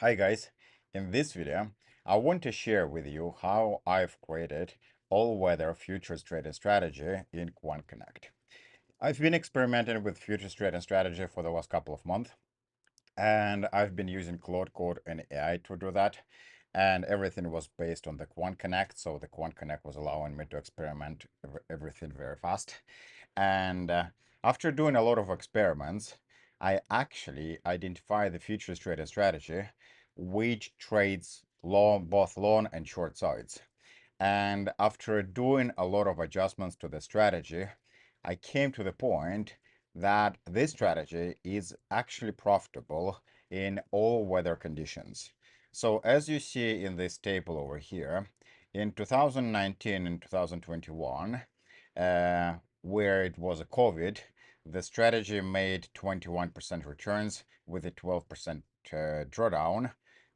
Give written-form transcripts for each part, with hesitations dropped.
Hi guys, in this video, I want to share with you how I've created all-weather futures trading strategy in Quant Connect. I've been experimenting with futures trading strategy for the last couple of months, and I've been using Claude Code and AI to do that. And everything was based on the Quant Connect, so the Quant Connect was allowing me to experiment everything very fast. And after doing a lot of experiments, I actually identify the futures trading strategy, which trades both long and short sides. And after doing a lot of adjustments to the strategy, I came to the point that this strategy is actually profitable in all weather conditions. So as you see in this table over here, in 2019 and 2021, where it was a COVID, the strategy made 21% returns with a 12% drawdown,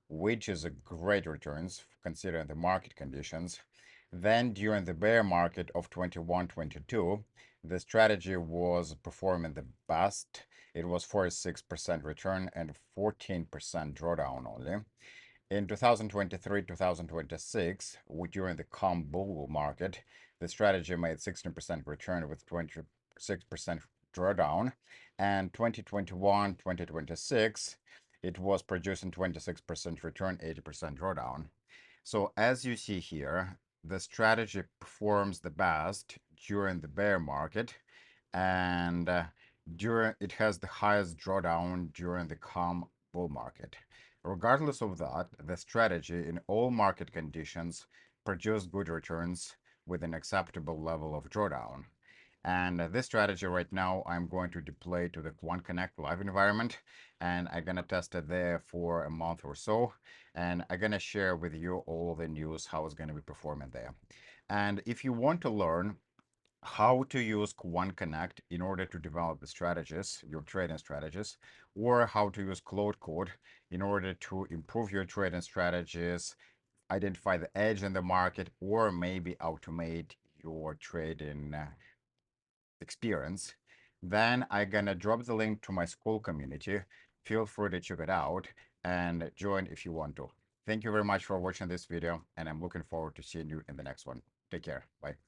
which is a great returns considering the market conditions. Then during the bear market of 21-22, the strategy was performing the best. It was 46% return and 14% drawdown only. In 2023-2026, during the calm bull market, the strategy made 16% return with 26% drawdown. And 2021-2026, it was producing 26% return, 80% drawdown. So as you see here, the strategy performs the best during the bear market, and during it has the highest drawdown during the calm bull market. Regardless of that, the strategy in all market conditions produced good returns with an acceptable level of drawdown. And this strategy right now, I'm going to deploy to the Quant Connect live environment, and I'm gonna test it there for a month or so. And I'm gonna share with you all the news, how it's gonna be performing there. And if you want to learn how to use Quant Connect in order to develop the strategies, your trading strategies, or how to use Claude Code in order to improve your trading strategies, identify the edge in the market, or maybe automate your trading experience, then I'm gonna drop the link to my school community. Feel free to check it out and join if you want to. Thank you very much for watching this video, and I'm looking forward to seeing you in the next one. Take care. Bye.